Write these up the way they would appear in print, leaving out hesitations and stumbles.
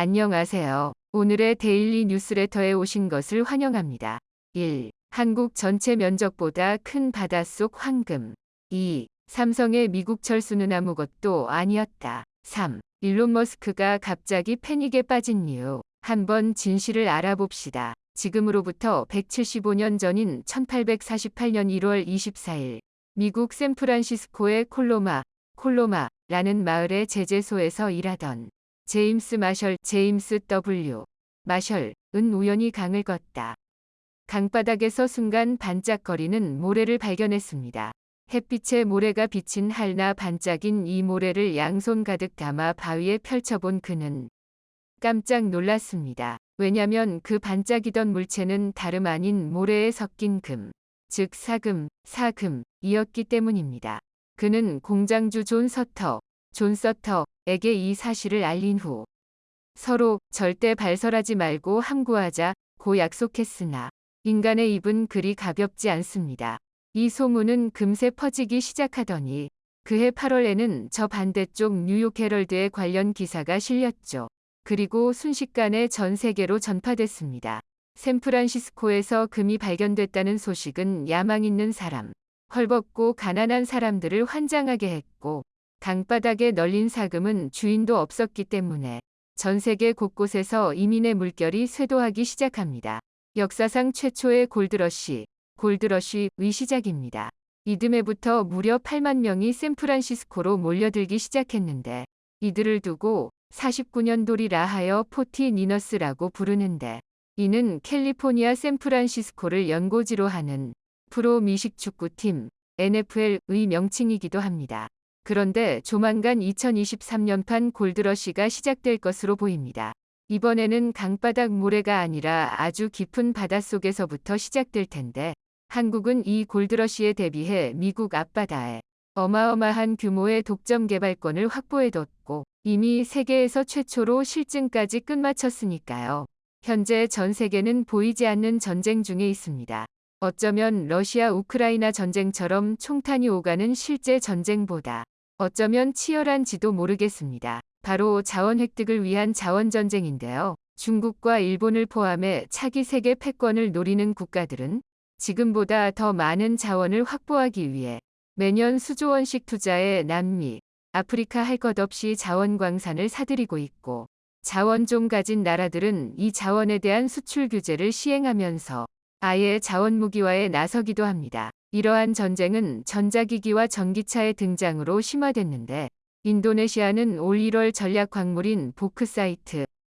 안녕하세요. 오늘의 데일리 뉴스레터에 오신 것을 환영합니다. 1. 한국 전체 면적보다 큰 바닷속 황금. 2. 삼성의 미국 철수는 아무것도 아니었다. 3. 일론 머스크가 갑자기 패닉에 빠진 이유. 한번 진실을 알아봅시다. 지금으로부터 175년 전인 1848년 1월 24일 미국 샌프란시스코의 콜로마라는 마을의 제재소에서 일하던 제임스 W. 마셜은 우연히 강을 걷다. 강바닥에서 순간 반짝거리는 모래를 발견했습니다. 햇빛에 모래가 비친 할나 반짝인 이 모래를 양손 가득 담아 바위에 펼쳐본 그는 깜짝 놀랐습니다. 왜냐면 그 반짝이던 물체는 다름 아닌 모래에 섞인 금, 즉 사금이었기 때문입니다. 그는 공장주 존 서터에게 이 사실을 알린 후 서로 절대 발설하지 말고 함구하자고 약속했으나 인간의 입은 그리 가볍지 않습니다. 이 소문은 금세 퍼지기 시작하더니 그해 8월에는 저 반대쪽 뉴욕 헤럴드에 관련 기사가 실렸죠. 그리고 순식간에 전 세계로 전파됐습니다. 샌프란시스코에서 금이 발견됐다는 소식은 야망 있는 사람, 헐벗고 가난한 사람들을 환장하게 했고 강바닥에 널린 사금은 주인도 없었기 때문에 전 세계 곳곳에서 이민의 물결이 쇄도하기 시작합니다. 역사상 최초의 골드러시의 시작입니다. 이듬해부터 무려 8만 명이 샌프란시스코로 몰려들기 시작했는데 이들을 두고 49년도리라 하여 포티니너스라고 부르는데 이는 캘리포니아 샌프란시스코를 연고지로 하는 프로 미식축구팀 NFL의 명칭이기도 합니다. 그런데 조만간 2023년판 골드러시가 시작될 것으로 보입니다. 이번에는 강바닥 모래가 아니라 아주 깊은 바닷속에서부터 시작될 텐데 한국은 이 골드러시에 대비해 미국 앞바다에 어마어마한 규모의 독점 개발권을 확보해뒀고 이미 세계에서 최초로 실증까지 끝마쳤으니까요. 현재 전 세계는 보이지 않는 전쟁 중에 있습니다. 어쩌면 러시아 우크라이나 전쟁처럼 총탄이 오가는 실제 전쟁보다 어쩌면 치열한지도 모르겠습니다. 바로 자원 획득을 위한 자원 전쟁인데요. 중국과 일본을 포함해 차기 세계 패권을 노리는 국가들은 지금보다 더 많은 자원을 확보하기 위해 매년 수조 원씩 투자해 남미, 아프리카 할 것 없이 자원 광산을 사들이고 있고 자원 좀 가진 나라들은 이 자원에 대한 수출 규제를 시행하면서 아예 자원 무기화에 나서기도 합니다. 이러한 전쟁은 전자기기와 전기차의 등장으로 심화됐는데 인도네시아는 올 1월 전략 광물인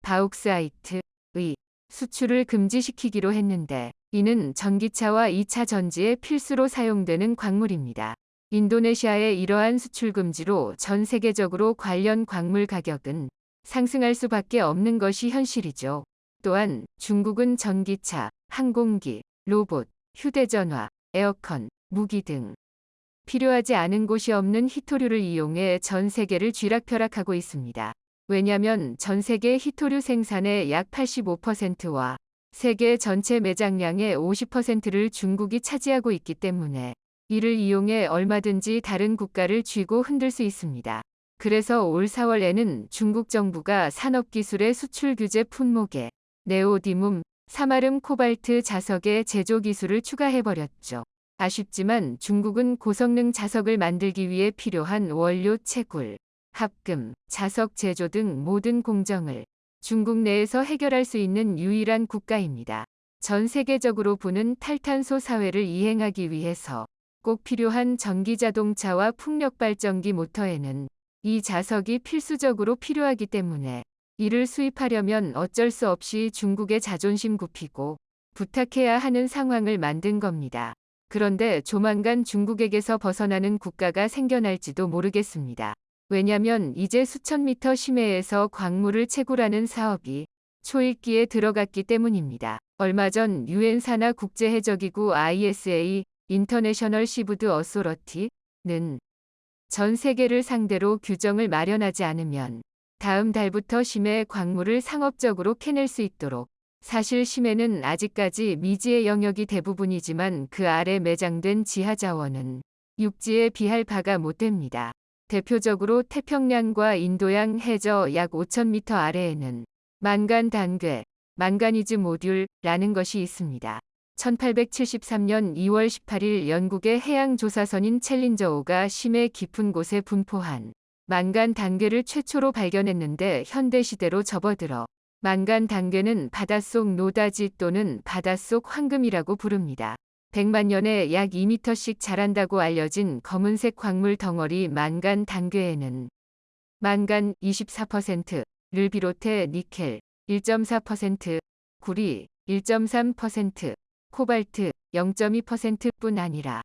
바욱사이트의 수출을 금지시키기로 했는데 이는 전기차와 2차 전지에 필수로 사용되는 광물입니다. 인도네시아의 이러한 수출 금지로 전 세계적으로 관련 광물 가격은 상승할 수밖에 없는 것이 현실이죠. 또한 중국은 전기차, 항공기, 로봇, 휴대전화, 에어컨, 무기 등 필요하지 않은 곳이 없는 희토류를 이용해 전 세계를 쥐락펴락하고 있습니다. 왜냐면 전 세계 희토류 생산의 약 85%와 세계 전체 매장량의 50%를 중국이 차지하고 있기 때문에 이를 이용해 얼마든지 다른 국가를 쥐고 흔들 수 있습니다. 그래서 올 4월에는 중국 정부가 산업기술의 수출 규제 품목에 네오디뒼, 사마름 코발트 자석의 제조 기술을 추가해버렸죠. 아쉽지만 중국은 고성능 자석을 만들기 위해 필요한 원료 채굴, 합금, 자석 제조 등 모든 공정을 중국 내에서 해결할 수 있는 유일한 국가입니다. 전 세계적으로 부는 탈탄소 사회를 이행하기 위해서 꼭 필요한 전기자동차와 풍력발전기 모터에는 이 자석이 필수적으로 필요하기 때문에 이를 수입하려면 어쩔 수 없이 중국의 자존심 굽히고 부탁해야 하는 상황을 만든 겁니다. 그런데 조만간 중국에게서 벗어나는 국가가 생겨날지도 모르겠습니다. 왜냐면 이제 수천 미터 심해에서 광물을 채굴하는 사업이 초읽기에 들어갔기 때문입니다. 얼마 전 유엔 산하 국제해적기구 ISA 인터내셔널 시푸드 어소러티는 전 세계를 상대로 규정을 마련하지 않으면 다음 달부터 심해 광물을 상업적으로 캐낼 수 있도록 사실 심해는 아직까지 미지의 영역이 대부분이지만 그 아래 매장된 지하 자원은 육지에 비할 바가 못 됩니다. 대표적으로 태평양과 인도양 해저 약 5,000m 아래에는 만간 단괴, 만가니즈 모듈라는 것이 있습니다. 1873년 2월 18일 영국의 해양조사선인 챌린저5가 심해 깊은 곳에 분포한 만간 단괴를 최초로 발견했는데 현대시대로 접어들어 만간 단괴는 바닷속 노다지 또는 바닷속 황금이라고 부릅니다. 100만 년에 약 2m씩 자란다고 알려진 검은색 광물 덩어리 만간 단괴에는 만간 24%를 비롯해 니켈 1.4%, 구리 1.3%, 코발트 0.2%뿐 아니라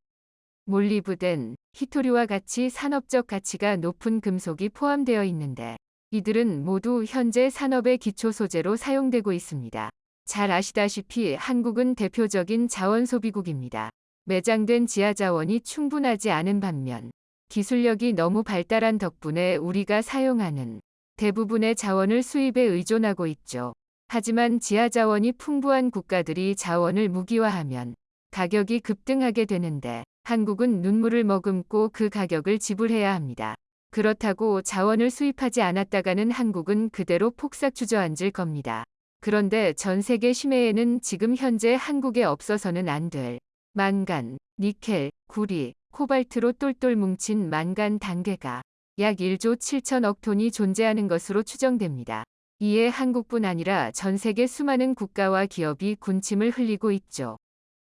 몰리브덴, 히토리와 같이 산업적 가치가 높은 금속이 포함되어 있는데 이들은 모두 현재 산업의 기초 소재로 사용되고 있습니다. 잘 아시다시피 한국은 대표적인 자원 소비국입니다. 매장된 지하 자원이 충분하지 않은 반면 기술력이 너무 발달한 덕분에 우리가 사용하는 대부분의 자원을 수입에 의존하고 있죠. 하지만 지하 자원이 풍부한 국가들이 자원을 무기화하면 가격이 급등하게 되는데 한국은 눈물을 머금고 그 가격을 지불해야 합니다. 그렇다고 자원을 수입하지 않았다가는 한국은 그대로 폭삭 주저앉을 겁니다. 그런데 전 세계 심해에는 지금 현재 한국에 없어서는 안 될 만간, 니켈, 구리, 코발트로 똘똘 뭉친 만간 단괴가 약 1조 7천억 톤이 존재하는 것으로 추정됩니다. 이에 한국뿐 아니라 전 세계 수많은 국가와 기업이 군침을 흘리고 있죠.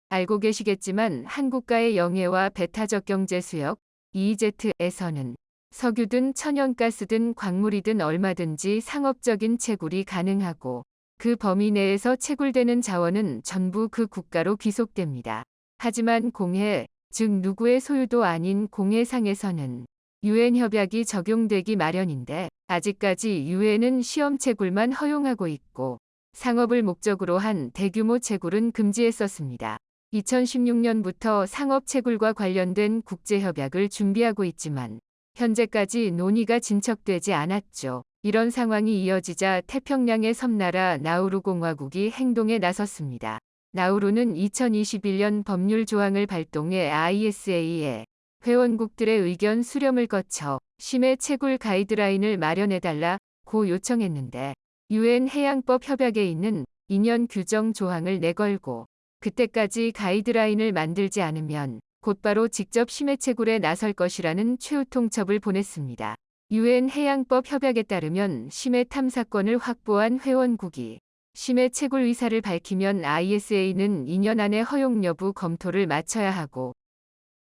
알고 계시겠지만 한국과의 영해와 배타적 경제 수역 EEZ에서는 석유든 천연가스든 광물이든 얼마든지 상업적인 채굴이 가능하고 그 범위 내에서 채굴되는 자원은 전부 그 국가로 귀속됩니다. 하지만 공해, 즉 누구의 소유도 아닌 공해상에서는 유엔 협약이 적용되기 마련인데 아직까지 유엔은 시험 채굴만 허용하고 있고 상업을 목적으로 한 대규모 채굴은 금지했었습니다. 2016년부터 상업 채굴과 관련된 국제협약을 준비하고 있지만 현재까지 논의가 진척되지 않았죠. 이런 상황이 이어지자 태평양의 섬나라 나우루 공화국이 행동에 나섰습니다. 나우루는 2021년 법률 조항을 발동해 ISA에 회원국들의 의견 수렴을 거쳐 심해 채굴 가이드라인을 마련해달라고 요청했는데 유엔 해양법 협약에 있는 2년 규정 조항을 내걸고 그때까지 가이드라인을 만들지 않으면 곧바로 직접 심해 채굴에 나설 것이라는 최후 통첩을 보냈습니다. 유엔 해양법 협약에 따르면 심해 탐사권을 확보한 회원국이 심해 채굴 의사를 밝히면 ISA는 2년 안에 허용 여부 검토를 마쳐야 하고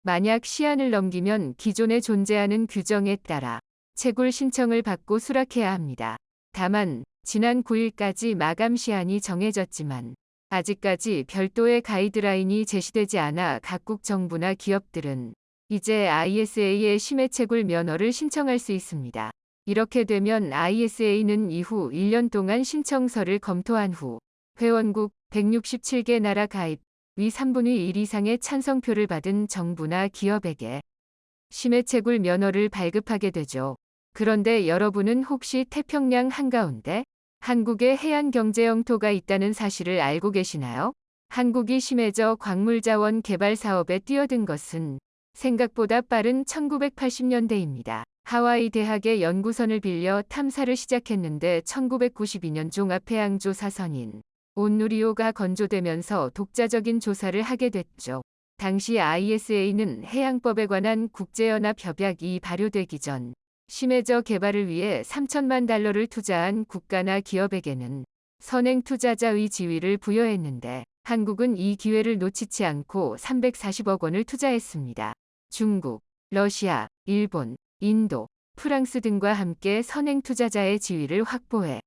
만약 시한을 넘기면 기존에 존재하는 규정에 따라 채굴 신청을 받고 수락해야 합니다. 다만 지난 9일까지 마감 시한이 정해졌지만 아직까지 별도의 가이드라인이 제시되지 않아 각국 정부나 기업들은 이제 ISA의 심해 채굴 면허를 신청할 수 있습니다. 이렇게 되면 ISA는 이후 1년 동안 신청서를 검토한 후 회원국 167개 나라 가입 위 3분의 1 이상의 찬성표를 받은 정부나 기업에게 심해 채굴 면허를 발급하게 되죠. 그런데 여러분은 혹시 태평양 한가운데 한국의 해안 경제 영토가 있다는 사실을 알고 계시나요? 한국이 심해저 광물자원 개발 사업에 뛰어든 것은 생각보다 빠른 1980년대입니다. 하와이 대학의 연구선을 빌려 탐사를 시작했는데 1992년 종합해양조사선인 온누리호가 건조되면서 독자적인 조사를 하게 됐죠. 당시 ISA는 해양법에 관한 국제연합 협약이 발효되기 전 심해저 개발을 위해 3천만 달러를 투자한 국가나 기업에게는 선행 투자자의 지위를 부여했는데 한국은 이 기회를 놓치지 않고 340억 원을 투자했습니다. 중국, 러시아, 일본, 인도, 프랑스 등과 함께 선행 투자자의 지위를 확보해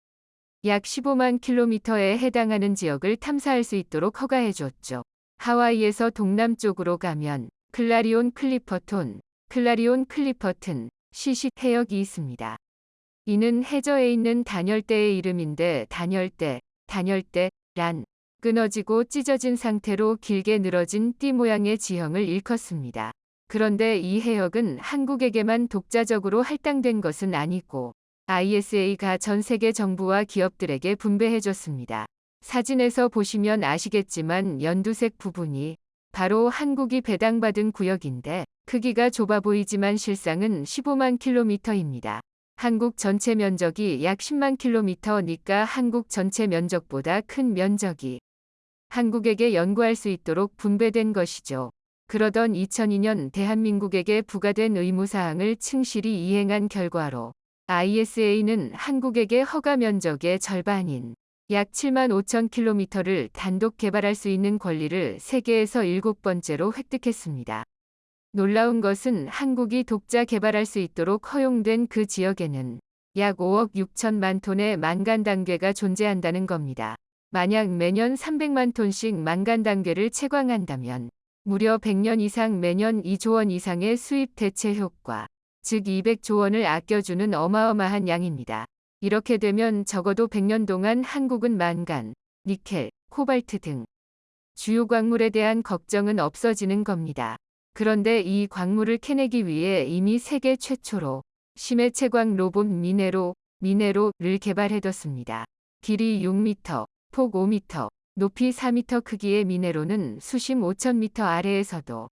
약 15만 킬로미터에 해당하는 지역을 탐사할 수 있도록 허가해줬죠. 하와이에서 동남쪽으로 가면 클라리온 클리퍼튼, 시시 해역이 있습니다. 이는 해저에 있는 단열대의 이름인데 단열대란 끊어지고 찢어진 상태로 길게 늘어진 띠 모양의 지형을 일컫습니다. 그런데 이 해역은 한국에게만 독자적으로 할당된 것은 아니고 ISA가 전 세계 정부와 기업들에게 분배해줬습니다. 사진에서 보시면 아시겠지만 연두색 부분이 바로 한국이 배당받은 구역인데 크기가 좁아 보이지만 실상은 15만 킬로미터입니다. 한국 전체 면적이 약 10만 킬로미터니까 한국 전체 면적보다 큰 면적이 한국에게 연구할 수 있도록 분배된 것이죠. 그러던 2002년 대한민국에게 부과된 의무사항을 충실히 이행한 결과로 ISA는 한국에게 허가 면적의 절반인 약 7만 5천 킬로미터를 단독 개발할 수 있는 권리를 세계에서 7번째로 획득했습니다. 놀라운 것은 한국이 독자 개발할 수 있도록 허용된 그 지역에는 약 5억 6천만 톤의 만간 단괴가 존재한다는 겁니다. 만약 매년 300만 톤씩 만간 단괴를 채광한다면 무려 100년 이상 매년 2조 원 이상의 수입 대체 효과, 즉 200조 원을 아껴주는 어마어마한 양입니다. 이렇게 되면 적어도 100년 동안 한국은 만간, 니켈, 코발트 등 주요 광물에 대한 걱정은 없어지는 겁니다. 그런데 이 광물을 캐내기 위해 이미 세계 최초로 심해 채광 로봇 미네로를 개발해뒀습니다. 길이 6m, 폭 5m, 높이 4m 크기의 미네로는 수심 5,000m 아래에서도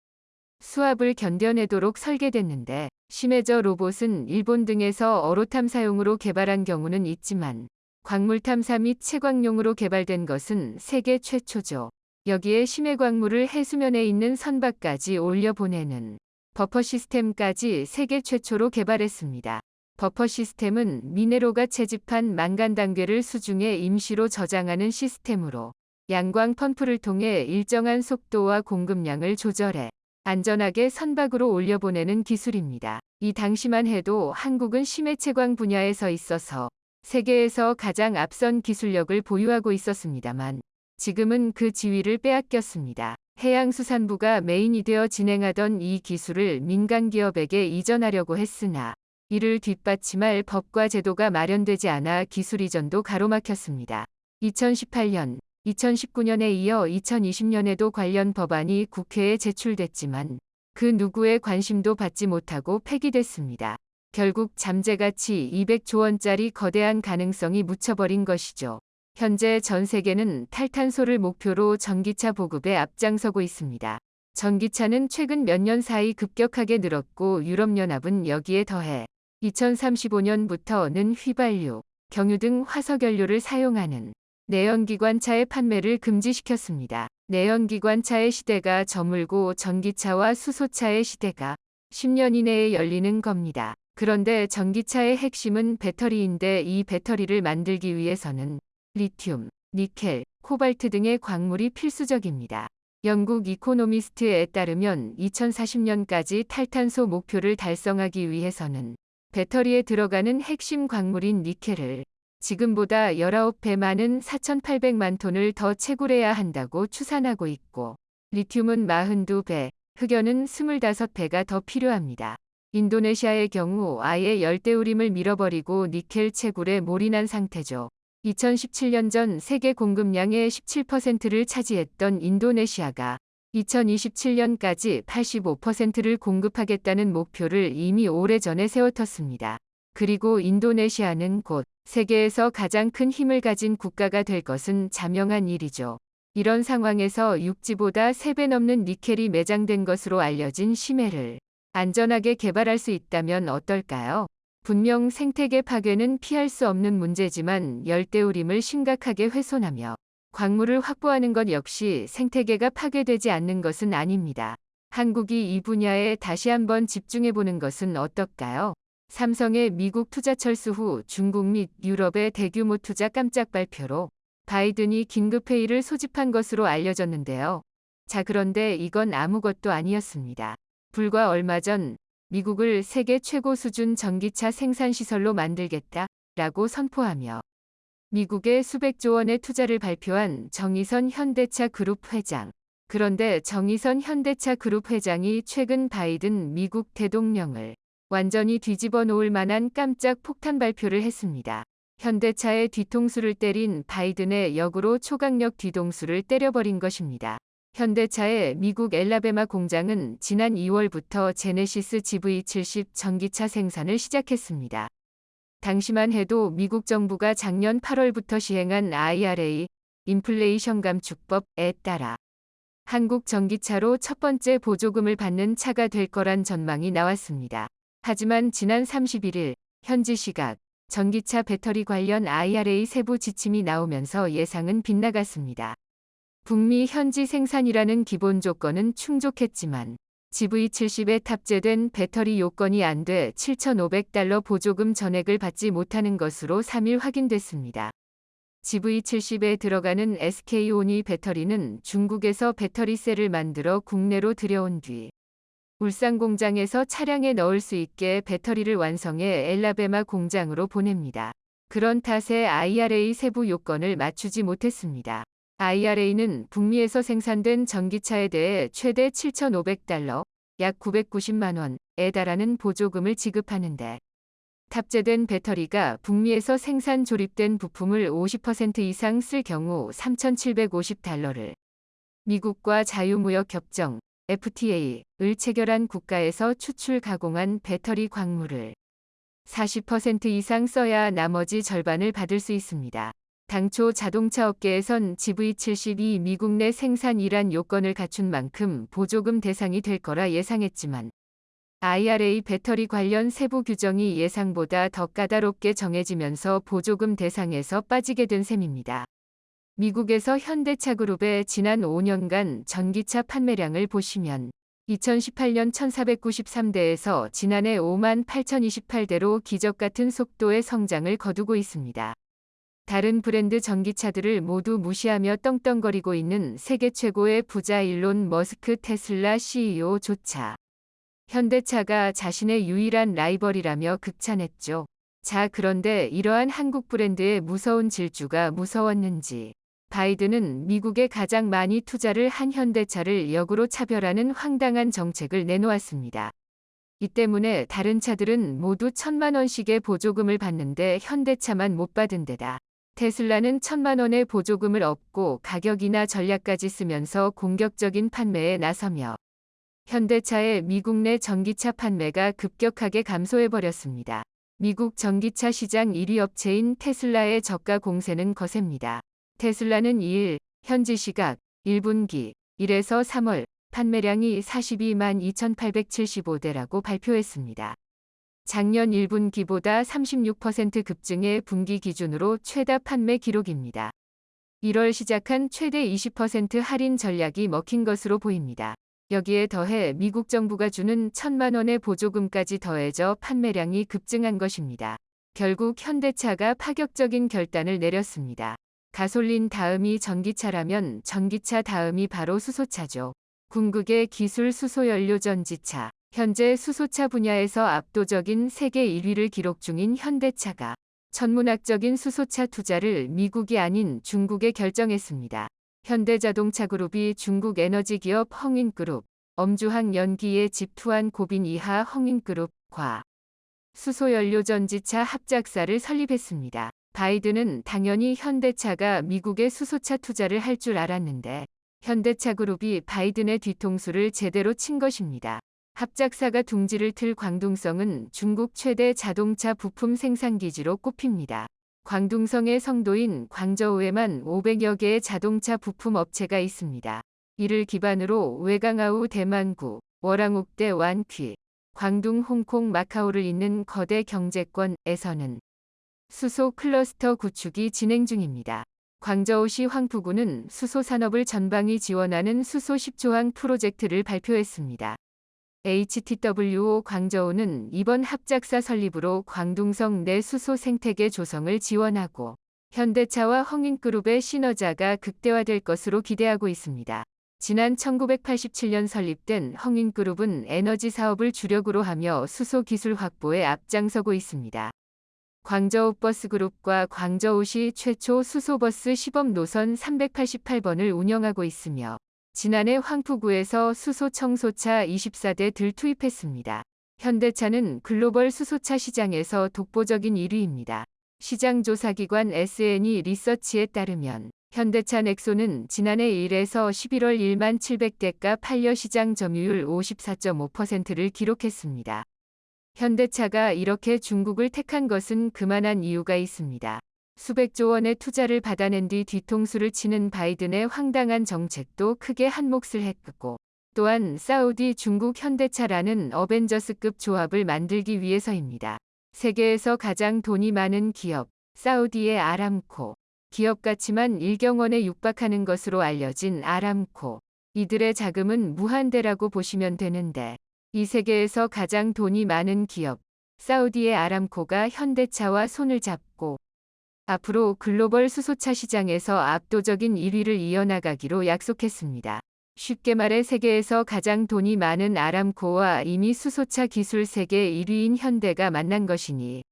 수압을 견뎌내도록 설계됐는데 심해저 로봇은 일본 등에서 어로 탐사용으로 개발한 경우는 있지만 광물 탐사 및 채광용으로 개발된 것은 세계 최초죠. 여기에 심해 광물을 해수면에 있는 선박까지 올려보내는 버퍼 시스템까지 세계 최초로 개발했습니다. 버퍼 시스템은 미네로가 채집한 만간 단괴를 수중에 임시로 저장하는 시스템으로 양광 펌프를 통해 일정한 속도와 공급량을 조절해 안전하게 선박으로 올려보내는 기술입니다. 이 당시만 해도 한국은 심해 채광 분야에 서 있어서 세계에서 가장 앞선 기술력을 보유하고 있었습니다만 지금은 그 지위를 빼앗겼습니다. 해양수산부가 메인이 되어 진행하던 이 기술을 민간기업에게 이전하려고 했으나 이를 뒷받침할 법과 제도가 마련되지 않아 기술 이전도 가로막혔습니다. 2018년, 2019년에 이어 2020년에도 관련 법안이 국회에 제출됐지만 그 누구의 관심도 받지 못하고 폐기됐습니다. 결국 잠재가치 200조 원짜리 거대한 가능성이 묻혀버린 것이죠. 현재 전 세계는 탈탄소를 목표로 전기차 보급에 앞장서고 있습니다. 전기차는 최근 몇 년 사이 급격하게 늘었고 유럽연합은 여기에 더해 2035년부터는 휘발유, 경유 등 화석연료를 사용하는 내연기관차의 판매를 금지시켰습니다. 내연기관차의 시대가 저물고 전기차와 수소차의 시대가 10년 이내에 열리는 겁니다. 그런데 전기차의 핵심은 배터리인데 이 배터리를 만들기 위해서는 리튬, 니켈, 코발트 등의 광물이 필수적입니다. 영국 이코노미스트에 따르면 2040년까지 탈탄소 목표를 달성하기 위해서는 배터리에 들어가는 핵심 광물인 니켈을 지금보다 19배 많은 4,800만 톤을 더 채굴해야 한다고 추산하고 있고 리튬은 42배, 흑연은 25배가 더 필요합니다. 인도네시아의 경우 아예 열대우림을 밀어버리고 니켈 채굴에 몰인한 상태죠. 2017년 전 세계 공급량의 17%를 차지했던 인도네시아가 2027년까지 85%를 공급하겠다는 목표를 이미 오래전에 세워뒀습니다. 그리고 인도네시아는 곧 세계에서 가장 큰 힘을 가진 국가가 될 것은 자명한 일이죠. 이런 상황에서 육지보다 3배 넘는 니켈이 매장된 것으로 알려진 심해를 안전하게 개발할 수 있다면 어떨까요? 분명 생태계 파괴는 피할 수 없는 문제지만 열대우림을 심각하게 훼손하며 광물을 확보하는 것 역시 생태계가 파괴되지 않는 것은 아닙니다. 한국이 이 분야에 다시 한번 집중해보는 것은 어떨까요? 삼성의 미국 투자 철수 후 중국 및 유럽의 대규모 투자 깜짝 발표로 바이든이 긴급회의를 소집한 것으로 알려졌는데요. 자, 그런데 이건 아무것도 아니었습니다. 불과 얼마 전 미국을 세계 최고 수준 전기차 생산시설로 만들겠다라고 선포하며 미국의 수백조 원의 투자를 발표한 정의선 현대차 그룹 회장. 그런데 정의선 현대차 그룹 회장이 최근 바이든 미국 대통령을 완전히 뒤집어 놓을 만한 깜짝 폭탄 발표를 했습니다. 현대차의 뒤통수를 때린 바이든의 역으로 초강력 뒤통수를 때려버린 것입니다. 현대차의 미국 엘라베마 공장은 지난 2월부터 제네시스 GV70 전기차 생산을 시작했습니다. 당시만 해도 미국 정부가 작년 8월부터 시행한 IRA, 인플레이션 감축법에 따라 한국 전기차로 첫 번째 보조금을 받는 차가 될 거란 전망이 나왔습니다. 하지만 지난 31일 현지 시각 전기차 배터리 관련 IRA 세부 지침이 나오면서 예상은 빗나갔습니다. 북미 현지 생산이라는 기본 조건은 충족했지만 GV70에 탑재된 배터리 요건이 안 돼 $7,500 보조금 전액을 받지 못하는 것으로 3일 확인됐습니다. GV70에 들어가는 SK-ON이 배터리는 중국에서 배터리셀을 만들어 국내로 들여온 뒤 울산 공장에서 차량에 넣을 수 있게 배터리를 완성해 엘라베마 공장으로 보냅니다. 그런 탓에 IRA 세부 요건을 맞추지 못했습니다. IRA는 북미에서 생산된 전기차에 대해 최대 $7,500, 약 990만 원에 달하는 보조금을 지급하는데 탑재된 배터리가 북미에서 생산 조립된 부품을 50% 이상 쓸 경우 $3,750를, 미국과 자유무역 협정 FTA를 체결한 국가에서 추출 가공한 배터리 광물을 40% 이상 써야 나머지 절반을 받을 수 있습니다. 당초 자동차 업계에선 GV70이 미국 내 생산이란 요건을 갖춘 만큼 보조금 대상이 될 거라 예상했지만 IRA 배터리 관련 세부 규정이 예상보다 더 까다롭게 정해지면서 보조금 대상에서 빠지게 된 셈입니다. 미국에서 현대차 그룹의 지난 5년간 전기차 판매량을 보시면 2018년 1,493대에서 지난해 58,028대로 기적같은 속도의 성장을 거두고 있습니다. 다른 브랜드 전기차들을 모두 무시하며 떵떵거리고 있는 세계 최고의 부자 일론 머스크 테슬라 CEO조차 현대차가 자신의 유일한 라이벌이라며 극찬했죠. 자, 그런데 이러한 한국 브랜드의 무서운 질주가 무서웠는지 바이든은 미국에 가장 많이 투자를 한 현대차를 역으로 차별하는 황당한 정책을 내놓았습니다. 이 때문에 다른 차들은 모두 1,000만 원씩의 보조금을 받는데 현대차만 못 받은 데다 테슬라는 1,000만 원의 보조금을 얻고 가격이나 전략까지 쓰면서 공격적인 판매에 나서며 현대차의 미국 내 전기차 판매가 급격하게 감소해버렸습니다. 미국 전기차 시장 1위 업체인 테슬라의 저가 공세는 거셉니다. 테슬라는 2일 현지 시각 1분기 1에서 3월 판매량이 42만 2,875대라고 발표했습니다. 작년 1분기보다 36% 급증해 분기 기준으로 최다 판매 기록입니다. 1월 시작한 최대 20% 할인 전략이 먹힌 것으로 보입니다. 여기에 더해 미국 정부가 주는 1,000만 원의 보조금까지 더해져 판매량이 급증한 것입니다. 결국 현대차가 파격적인 결단을 내렸습니다. 가솔린 다음이 전기차라면 전기차 다음이 바로 수소차죠. 궁극의 기술 수소연료 전지차. 현재 수소차 분야에서 압도적인 세계 1위를 기록 중인 현대차가 천문학적인 수소차 투자를 미국이 아닌 중국에 결정했습니다. 현대자동차그룹이 중국 에너지기업 헝인그룹, 엄주항 연기에 집투한 고빈 이하 헝인그룹과 수소연료 전지차 합작사를 설립했습니다. 바이든은 당연히 현대차가 미국에 수소차 투자를 할 줄 알았는데 현대차그룹이 바이든의 뒤통수를 제대로 친 것입니다. 합작사가 둥지를 틀 광둥성은 중국 최대 자동차 부품 생산기지로 꼽힙니다. 광둥성의 성도인 광저우에만 500여 개의 자동차 부품 업체가 있습니다. 이를 기반으로 외강아우 대만구, 월항옥대 완퀴, 광둥 홍콩 마카오를 잇는 거대 경제권에서는 수소 클러스터 구축이 진행 중입니다. 광저우시 황푸구는 수소 산업을 전방위 지원하는 수소 10조항 프로젝트를 발표했습니다. HTWO 광저우는 이번 합작사 설립으로 광둥성 내 수소 생태계 조성을 지원하고 현대차와 헝인그룹의 시너자가 극대화될 것으로 기대하고 있습니다. 지난 1987년 설립된 헝인그룹은 에너지 사업을 주력으로 하며 수소 기술 확보에 앞장서고 있습니다. 광저우버스그룹과 광저우시 최초 수소버스 시범 노선 388번을 운영하고 있으며 지난해 황푸구에서 수소 청소차 24대를 투입했습니다. 현대차는 글로벌 수소차 시장에서 독보적인 1위입니다. 시장조사기관 S&E 리서치에 따르면 현대차 넥소는 지난해 1에서 11월 1만 700대가 팔려 시장 점유율 54.5%를 기록했습니다. 현대차가 이렇게 중국을 택한 것은 그만한 이유가 있습니다. 수백조 원의 투자를 받아낸 뒤 뒤통수를 치는 바이든의 황당한 정책도 크게 한몫을 했고 또한 사우디 중국 현대차라는 어벤져스급 조합을 만들기 위해서입니다. 세계에서 가장 돈이 많은 기업, 사우디의 아람코. 기업 가치만 1경원에 육박하는 것으로 알려진 아람코. 이들의 자금은 무한대라고 보시면 되는데, 이 세계에서 가장 돈이 많은 기업, 사우디의 아람코가 현대차와 손을 잡고 앞으로 글로벌 수소차 시장에서 압도적인 1위를 이어나가기로 약속했습니다. 쉽게 말해 세계에서 가장 돈이 많은 아람코와 이미 수소차 기술 세계 1위인 현대가 만난 것이니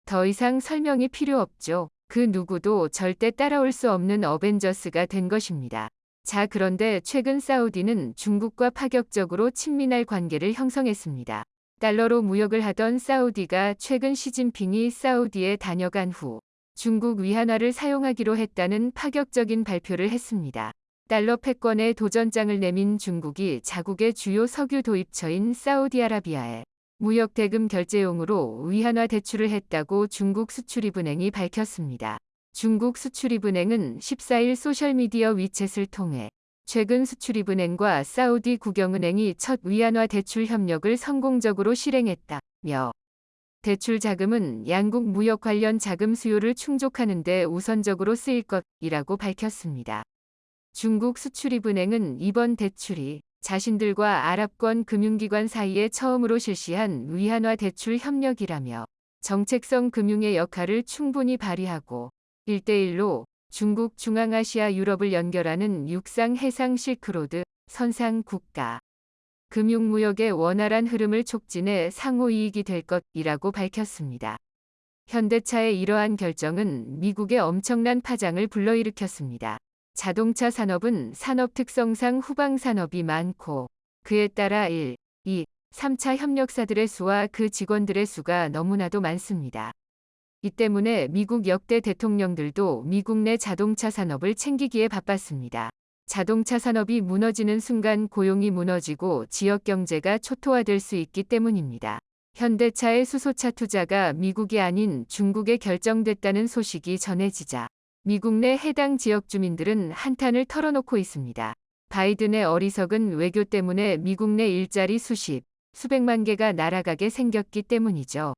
더 이상 설명이 필요 없죠. 그 누구도 절대 따라올 수 없는 어벤져스가 된 것입니다. 자, 그런데 최근 사우디는 중국과 파격적으로 친밀할 관계를 형성했습니다. 달러로 무역을 하던 사우디가 최근 시진핑이 사우디에 다녀간 후 중국 위안화를 사용하기로 했다는 파격적인 발표를 했습니다. 달러 패권에 도전장을 내민 중국이 자국의 주요 석유 도입처인 사우디아라비아에 무역 대금 결제용으로 위안화 대출을 했다고 중국 수출입은행이 밝혔습니다. 중국 수출입은행은 14일 소셜미디어 위챗을 통해 최근 수출입은행과 사우디 국영은행이 첫 위안화 대출 협력을 성공적으로 실행했다며 대출 자금은 양국 무역 관련 자금 수요를 충족하는 데 우선적으로 쓰일 것이라고 밝혔습니다. 중국 수출입은행은 이번 대출이 자신들과 아랍권 금융기관 사이에 처음으로 실시한 위안화 대출 협력이라며 정책성 금융의 역할을 충분히 발휘하고 1대1로 중국, 중앙아시아, 유럽을 연결하는 육상 해상 실크로드 선상 국가 금융무역의 원활한 흐름을 촉진해 상호이익이 될 것이라고 밝혔습니다. 현대차의 이러한 결정은 미국의 엄청난 파장을 불러일으켰습니다. 자동차 산업은 산업 특성상 후방 산업이 많고 그에 따라 1, 2, 3차 협력사들의 수와 그 직원들의 수가 너무나도 많습니다. 이 때문에 미국 역대 대통령들도 미국 내 자동차 산업을 챙기기에 바빴습니다. 자동차 산업이 무너지는 순간 고용이 무너지고 지역 경제가 초토화될 수 있기 때문입니다. 현대차의 수소차 투자가 미국이 아닌 중국에 결정됐다는 소식이 전해지자 미국 내 해당 지역 주민들은 한탄을 털어놓고 있습니다. 바이든의 어리석은 외교 때문에 미국 내 일자리 수백만 개가 날아가게 생겼기 때문이죠.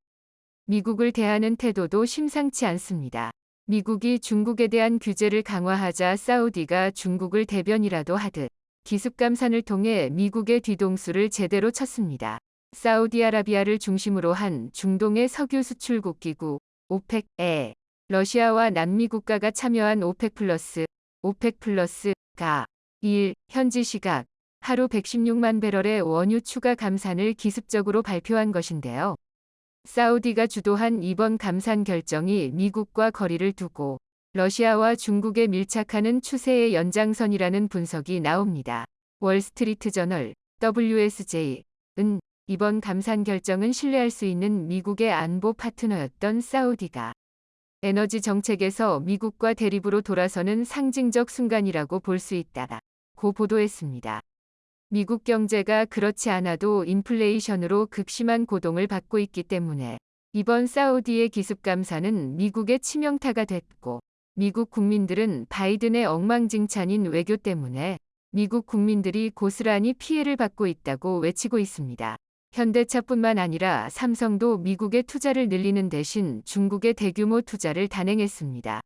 미국을 대하는 태도도 심상치 않습니다. 미국이 중국에 대한 규제를 강화하자 사우디가 중국을 대변이라도 하듯 기습감산을 통해 미국의 뒤통수를 제대로 쳤습니다. 사우디아라비아를 중심으로 한 중동의 석유 수출국 기구 오펙에 러시아와 남미 국가가 참여한 오펙 플러스가 2일 현지 시각 하루 116만 배럴의 원유 추가 감산을 기습적으로 발표한 것인데요. 사우디가 주도한 이번 감산 결정이 미국과 거리를 두고 러시아와 중국에 밀착하는 추세의 연장선이라는 분석이 나옵니다. 월스트리트저널 WSJ은 이번 감산 결정은 신뢰할 수 있는 미국의 안보 파트너였던 사우디가 에너지 정책에서 미국과 대립으로 돌아서는 상징적 순간이라고 볼 수 있다고 보도했습니다. 미국 경제가 그렇지 않아도 인플레이션으로 극심한 고동을 받고 있기 때문에 이번 사우디의 기습 감산은 미국의 치명타가 됐고 미국 국민들은 바이든의 엉망진창인 외교 때문에 미국 국민들이 고스란히 피해를 받고 있다고 외치고 있습니다. 현대차뿐만 아니라 삼성도 미국의 투자를 늘리는 대신 중국의 대규모 투자를 단행했습니다.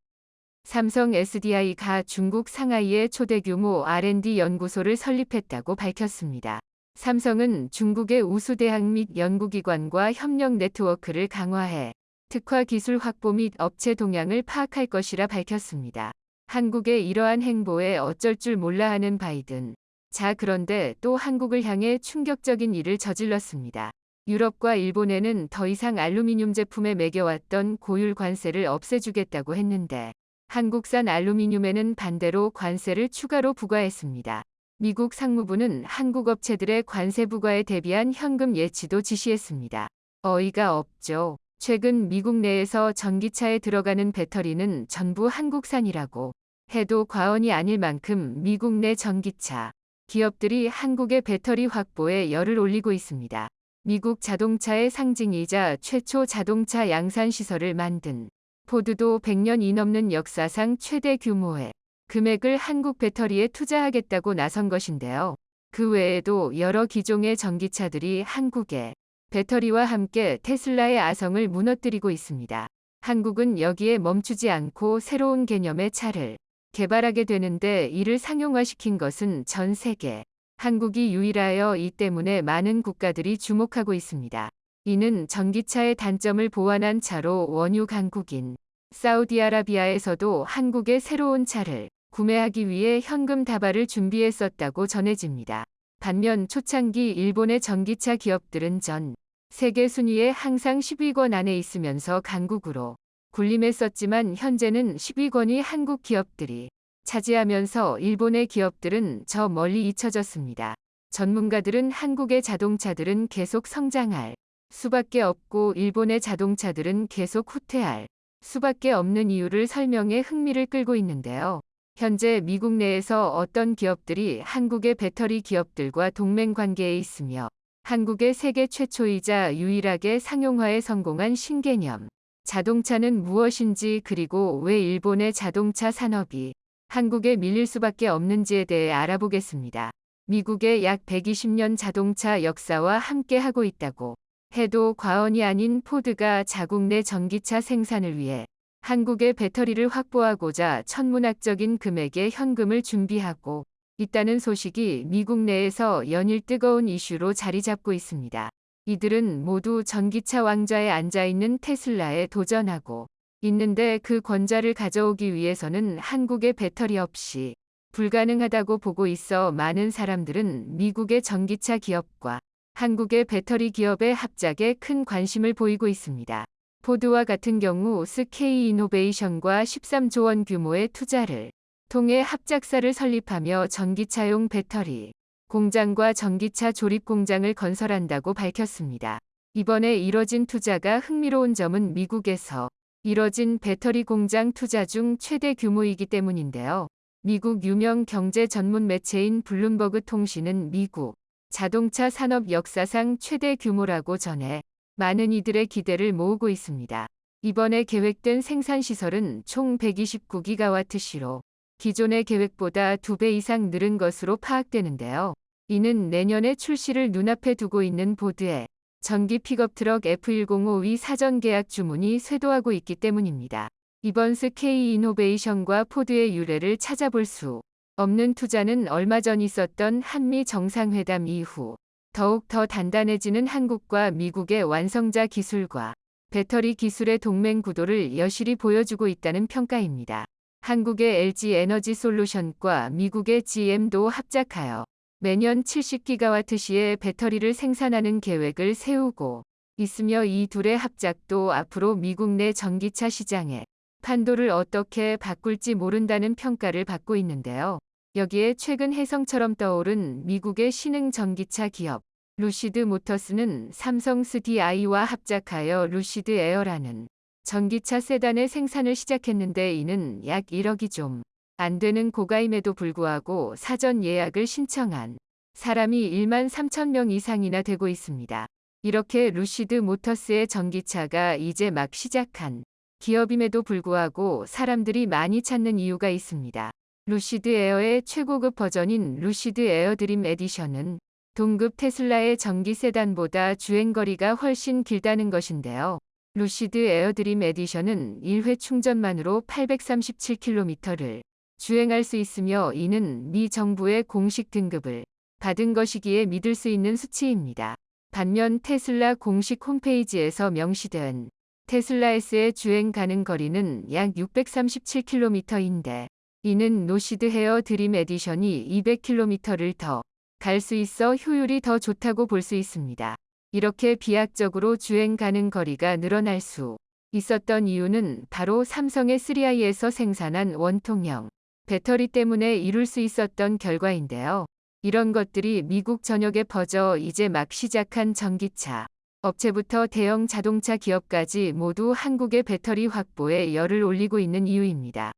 삼성 SDI가 중국 상하이에 초대규모 R&D 연구소를 설립했다고 밝혔습니다. 삼성은 중국의 우수 대학 및 연구기관과 협력 네트워크를 강화해 특화 기술 확보 및 업체 동향을 파악할 것이라 밝혔습니다. 한국의 이러한 행보에 어쩔 줄 몰라 하는 바이든. 자, 그런데 또 한국을 향해 충격적인 일을 저질렀습니다. 유럽과 일본에는 더 이상 알루미늄 제품에 매겨왔던 고율 관세를 없애주겠다고 했는데 한국산 알루미늄에는 반대로 관세를 추가로 부과했습니다. 미국 상무부는 한국 업체들의 관세 부과에 대비한 현금 예치도 지시했습니다. 어이가 없죠. 최근 미국 내에서 전기차에 들어가는 배터리는 전부 한국산이라고 해도 과언이 아닐 만큼 미국 내 전기차 기업들이 한국의 배터리 확보에 열을 올리고 있습니다. 미국 자동차의 상징이자 최초 자동차 양산 시설을 만든 포드도 100년이 넘는 역사상 최대 규모의 금액을 한국 배터리에 투자하겠다고 나선 것인데요. 그 외에도 여러 기종의 전기차들이 한국에 배터리와 함께 테슬라의 아성을 무너뜨리고 있습니다. 한국은 여기에 멈추지 않고 새로운 개념의 차를 개발하게 되는데 이를 상용화시킨 것은 전 세계 한국이 유일하여 이 때문에 많은 국가들이 주목하고 있습니다. 이는 전기차의 단점을 보완한 차로 원유 강국인 사우디아라비아에서도 한국의 새로운 차를 구매하기 위해 현금 다발을 준비했었다고 전해집니다. 반면 초창기 일본의 전기차 기업들은 전 세계 순위에 항상 10위권 안에 있으면서 강국으로 군림했었지만 현재는 10위권이 한국 기업들이 차지하면서 일본의 기업들은 저 멀리 잊혀졌습니다. 전문가들은 한국의 자동차들은 계속 성장할 수밖에 없고 일본의 자동차들은 계속 후퇴할 수밖에 없는 이유를 설명해 흥미를 끌고 있는데요. 현재 미국 내에서 어떤 기업들이 한국의 배터리 기업들과 동맹 관계에 있으며 한국의 세계 최초이자 유일하게 상용화에 성공한 신개념 자동차는 무엇인지 그리고 왜 일본의 자동차 산업이 한국에 밀릴 수밖에 없는지에 대해 알아보겠습니다. 미국의 약 120년 자동차 역사와 함께 하고 있다고 해도 과언이 아닌 포드가 자국 내 전기차 생산을 위해 한국의 배터리를 확보하고자 천문학적인 금액의 현금을 준비하고 있다는 소식이 미국 내에서 연일 뜨거운 이슈로 자리 잡고 있습니다. 이들은 모두 전기차 왕좌에 앉아있는 테슬라에 도전하고 있는데 그 권좌를 가져오기 위해서는 한국의 배터리 없이 불가능하다고 보고 있어 많은 사람들은 미국의 전기차 기업과 한국의 배터리 기업의 합작에 큰 관심을 보이고 있습니다. 포드와 같은 경우 SK 이노베이션과 13조 원 규모의 투자를 통해 합작사를 설립하며 전기차용 배터리 공장과 전기차 조립 공장을 건설한다고 밝혔습니다. 이번에 이뤄진 투자가 흥미로운 점은 미국에서 이뤄진 배터리 공장 투자 중 최대 규모이기 때문인데요. 미국 유명 경제 전문 매체인 블룸버그 통신은 미국 자동차 산업 역사상 최대 규모라고 전해 많은 이들의 기대를 모으고 있습니다. 이번에 계획된 생산시설은 총 129기가와트시로 기존의 계획보다 2배 이상 늘은 것으로 파악되는데요. 이는 내년에 출시를 눈앞에 두고 있는 보드의 전기 픽업 트럭 F105의 사전 계약 주문이 쇄도하고 있기 때문입니다. 이번 SK 이노베이션과 포드의 유래를 찾아볼 수 없는 투자는 얼마 전 있었던 한미 정상회담 이후 더욱 더 단단해지는 한국과 미국의 완성자 기술과 배터리 기술의 동맹 구도를 여실히 보여주고 있다는 평가입니다. 한국의 LG 에너지 솔루션과 미국의 GM도 합작하여 매년 70기가와트시의 배터리를 생산하는 계획을 세우고 있으며 이 둘의 합작도 앞으로 미국 내 전기차 시장의 판도를 어떻게 바꿀지 모른다는 평가를 받고 있는데요. 여기에 최근 혜성처럼 떠오른 미국의 신흥 전기차 기업 루시드 모터스는 삼성 SDI와 합작하여 루시드 에어라는 전기차 세단의 생산을 시작했는데 이는 약 1억이 좀 안 되는 고가임에도 불구하고 사전 예약을 신청한 사람이 1만 3천 명 이상이나 되고 있습니다. 이렇게 루시드 모터스의 전기차가 이제 막 시작한 기업임에도 불구하고 사람들이 많이 찾는 이유가 있습니다. 루시드 에어의 최고급 버전인 루시드 에어 드림 에디션은 동급 테슬라의 전기 세단보다 주행거리가 훨씬 길다는 것인데요. 루시드 에어 드림 에디션은 1회 충전만으로 837km를 주행할 수 있으며 이는 미 정부의 공식 등급을 받은 것이기에 믿을 수 있는 수치입니다. 반면 테슬라 공식 홈페이지에서 명시된 테슬라 S의 주행 가능 거리는 약 637km인데 이는 루시드 에어 드림 에디션이 200km를 더 갈 수 있어 효율이 더 좋다고 볼 수 있습니다. 이렇게 비약적으로 주행 가능 거리가 늘어날 수 있었던 이유는 바로 삼성의 3I에서 생산한 원통형 배터리 때문에 이룰 수 있었던 결과인데요. 이런 것들이 미국 전역에 퍼져 이제 막 시작한 전기차 업체부터 대형 자동차 기업까지 모두 한국의 배터리 확보에 열을 올리고 있는 이유입니다.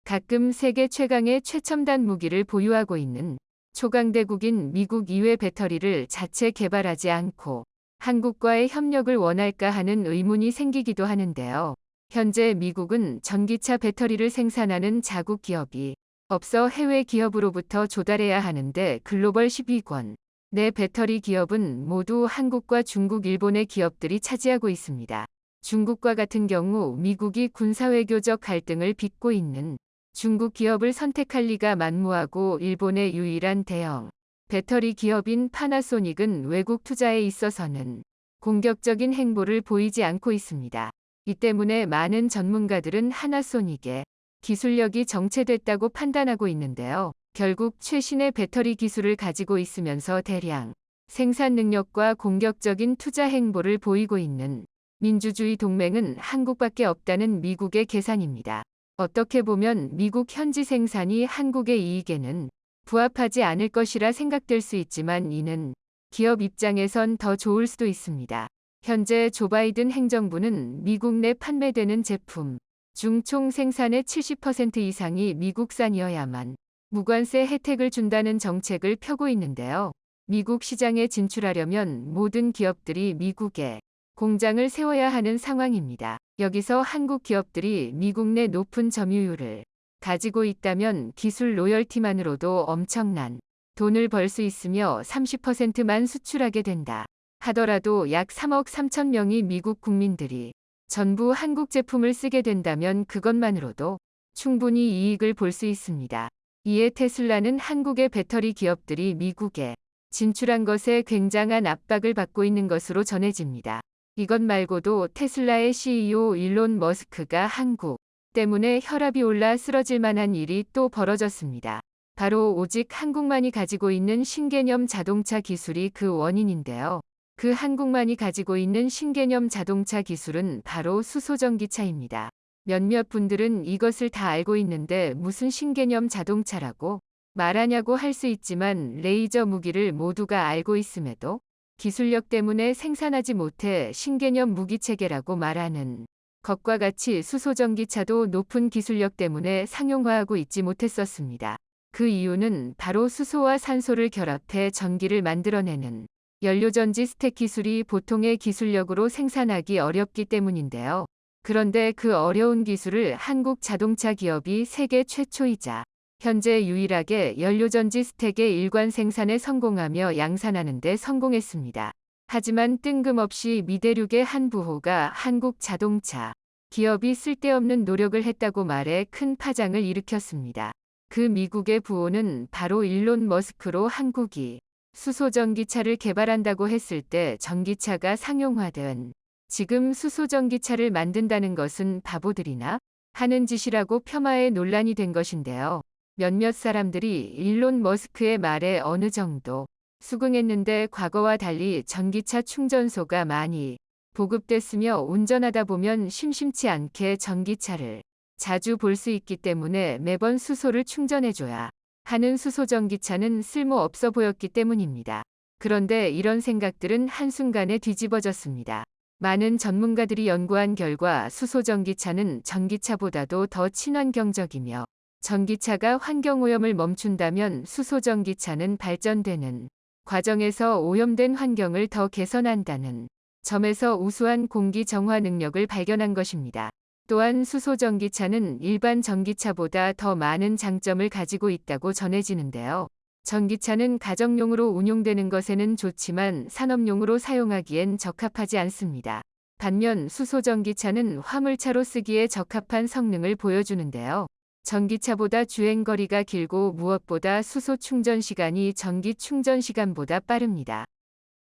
가끔 세계 최강의 최첨단 무기를 보유하고 있는 초강대국인 미국 이외 배터리를 자체 개발하지 않고 한국과의 협력을 원할까 하는 의문이 생기기도 하는데요. 현재 미국은 전기차 배터리를 생산하는 자국 기업이 없어 해외 기업으로부터 조달해야 하는데 글로벌 10위권 네 배터리 기업은 모두 한국과 중국, 일본의 기업들이 차지하고 있습니다. 중국과 같은 경우 미국이 군사외교적 갈등을 빚고 있는 중국 기업을 선택할 리가 만무하고 일본의 유일한 대형 배터리 기업인 파나소닉은 외국 투자에 있어서는 공격적인 행보를 보이지 않고 있습니다. 이 때문에 많은 전문가들은 하나소닉의 기술력이 정체됐다고 판단하고 있는데요. 결국 최신의 배터리 기술을 가지고 있으면서 대량 생산 능력과 공격적인 투자 행보를 보이고 있는 민주주의 동맹은 한국밖에 없다는 미국의 계산입니다. 어떻게 보면 미국 현지 생산이 한국의 이익에는 부합하지 않을 것이라 생각될 수 있지만 이는 기업 입장에선 더 좋을 수도 있습니다. 현재 조 바이든 행정부는 미국 내 판매되는 제품 중 총 생산의 70% 이상이 미국산이어야만 무관세 혜택을 준다는 정책을 펴고 있는데요. 미국 시장에 진출하려면 모든 기업들이 미국에 공장을 세워야 하는 상황입니다. 여기서 한국 기업들이 미국 내 높은 점유율을 가지고 있다면 기술 로열티만으로도 엄청난 돈을 벌 수 있으며 30%만 수출하게 된다 하더라도 약 3억 3천 명의 미국 국민들이 전부 한국 제품을 쓰게 된다면 그것만으로도 충분히 이익을 볼 수 있습니다. 이에 테슬라는 한국의 배터리 기업들이 미국에 진출한 것에 굉장한 압박을 받고 있는 것으로 전해집니다. 이것 말고도 테슬라의 CEO 일론 머스크가 한국 때문에 혈압이 올라 쓰러질 만한 일이 또 벌어졌습니다. 바로 오직 한국만이 가지고 있는 신개념 자동차 기술이 그 원인인데요. 그 한국만이 가지고 있는 신개념 자동차 기술은 바로 수소전기차입니다. 몇몇 분들은 이것을 다 알고 있는데 무슨 신개념 자동차라고 말하냐고 할 수 있지만 레이저 무기를 모두가 알고 있음에도 기술력 때문에 생산하지 못해 신개념 무기체계라고 말하는 것과 같이 수소전기차도 높은 기술력 때문에 상용화하고 있지 못했었습니다. 그 이유는 바로 수소와 산소를 결합해 전기를 만들어내는 연료전지 스택 기술이 보통의 기술력으로 생산하기 어렵기 때문인데요. 그런데 그 어려운 기술을 한국 자동차 기업이 세계 최초이자 현재 유일하게 연료전지 스택의 일관 생산에 성공하며 양산하는 데 성공했습니다. 하지만 뜬금없이 미대륙의 한 부호가 한국 자동차 기업이 쓸데없는 노력을 했다고 말해 큰 파장을 일으켰습니다. 그 미국의 부호는 바로 일론 머스크로 한국이 수소전기차를 개발한다고 했을 때 전기차가 상용화된 지금 수소전기차를 만든다는 것은 바보들이나 하는 짓이라고 폄하해 논란이 된 것인데요. 몇몇 사람들이 일론 머스크의 말에 어느 정도 수긍했는데 과거와 달리 전기차 충전소가 많이 보급됐으며 운전하다 보면 심심치 않게 전기차를 자주 볼 수 있기 때문에 매번 수소를 충전해줘야 하는 수소전기차는 쓸모없어 보였기 때문입니다. 그런데 이런 생각들은 한순간에 뒤집어졌습니다. 많은 전문가들이 연구한 결과 수소전기차는 전기차보다도 더 친환경적이며 전기차가 환경오염을 멈춘다면 수소전기차는 발전되는 과정에서 오염된 환경을 더 개선한다는 점에서 우수한 공기 정화 능력을 발견한 것입니다. 또한 수소전기차는 일반 전기차보다 더 많은 장점을 가지고 있다고 전해지는데요. 전기차는 가정용으로 운용되는 것에는 좋지만 산업용으로 사용하기엔 적합하지 않습니다. 반면 수소전기차는 화물차로 쓰기에 적합한 성능을 보여주는데요. 전기차보다 주행거리가 길고 무엇보다 수소 충전 시간이 전기 충전 시간보다 빠릅니다.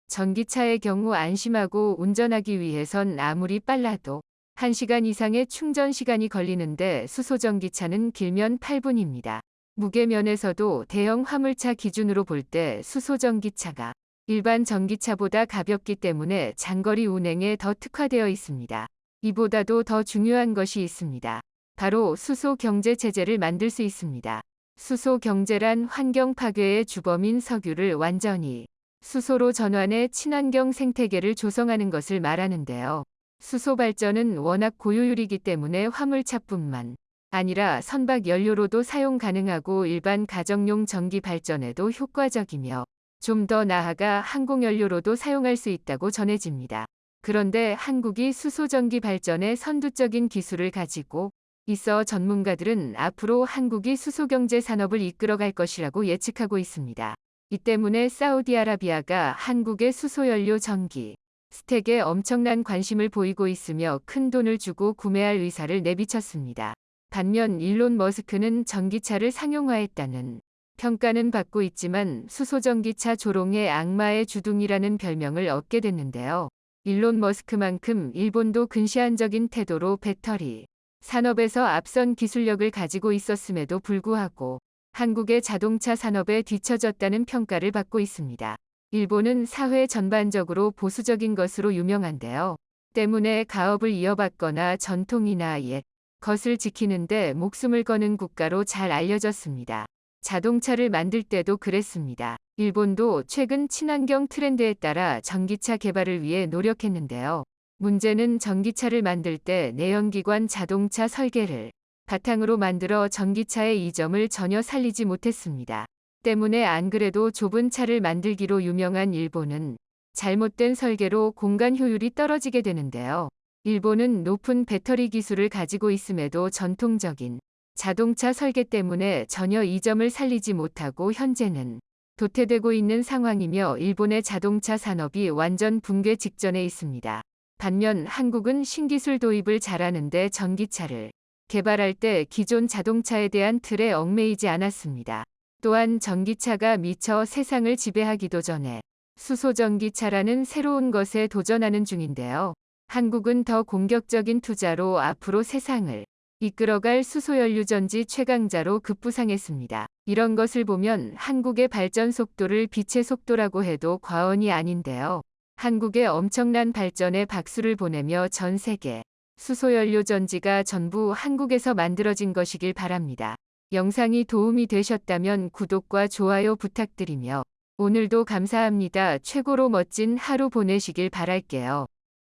전기차의 경우 안심하고 운전하기 위해선 아무리 빨라도 1시간 이상의 충전 시간이 걸리는데 수소전기차는 길면 8분입니다. 무게면에서도 대형 화물차 기준으로 볼 때 수소전기차가 일반 전기차보다 가볍기 때문에 장거리 운행에 더 특화되어 있습니다. 이보다도 더 중요한 것이 있습니다. 바로 수소 경제 체제를 만들 수 있습니다. 수소 경제란 환경 파괴의 주범인 석유를 완전히 수소로 전환해 친환경 생태계를 조성하는 것을 말하는데요. 수소 발전은 워낙 고효율이기 때문에 화물차뿐만 아니라 선박 연료로도 사용 가능하고 일반 가정용 전기 발전에도 효과적이며 좀 더 나아가 항공연료로도 사용할 수 있다고 전해집니다. 그런데 한국이 수소전기 발전에 선두적인 기술을 가지고 있어 전문가들은 앞으로 한국이 수소경제 산업을 이끌어갈 것이라고 예측하고 있습니다. 이 때문에 사우디아라비아가 한국의 수소연료 전기 스택에 엄청난 관심을 보이고 있으며 큰 돈을 주고 구매할 의사를 내비쳤습니다. 반면 일론 머스크는 전기차를 상용화했다는 평가는 받고 있지만 수소전기차 조롱의 악마의 주둥이라는 별명을 얻게 됐는데요. 일론 머스크만큼 일본도 근시안적인 태도로 배터리 산업에서 앞선 기술력을 가지고 있었음에도 불구하고 한국의 자동차 산업에 뒤처졌다는 평가를 받고 있습니다. 일본은 사회 전반적으로 보수적인 것으로 유명한데요. 때문에 가업을 이어받거나 전통이나 옛 것을 지키는데 목숨을 거는 국가로 잘 알려졌습니다. 자동차를 만들 때도 그랬습니다. 일본도 최근 친환경 트렌드에 따라 전기차 개발을 위해 노력했는데요. 문제는 전기차를 만들 때 내연기관 자동차 설계를 바탕으로 만들어 전기차의 이점을 전혀 살리지 못했습니다. 때문에 안 그래도 좁은 차를 만들기로 유명한 일본은 잘못된 설계로 공간 효율이 떨어지게 되는데요. 일본은 높은 배터리 기술을 가지고 있음에도 전통적인 자동차 설계 때문에 전혀 이점을 살리지 못하고 현재는 도태되고 있는 상황이며 일본의 자동차 산업이 완전 붕괴 직전에 있습니다. 반면 한국은 신기술 도입을 잘하는데 전기차를 개발할 때 기존 자동차에 대한 틀에 얽매이지 않았습니다. 또한 전기차가 미처 세상을 지배하기도 전에 수소전기차라는 새로운 것에 도전하는 중인데요. 한국은 더 공격적인 투자로 앞으로 세상을 이끌어갈 수소연료전지 최강자로 급부상했습니다. 이런 것을 보면 한국의 발전 속도를 빛의 속도라고 해도 과언이 아닌데요. 한국의 엄청난 발전에 박수를 보내며 전 세계 수소연료전지가 전부 한국에서 만들어진 것이길 바랍니다. 영상이 도움이 되셨다면 구독과 좋아요 부탁드리며 오늘도 감사합니다. 최고로 멋진 하루 보내시길 바랄게요.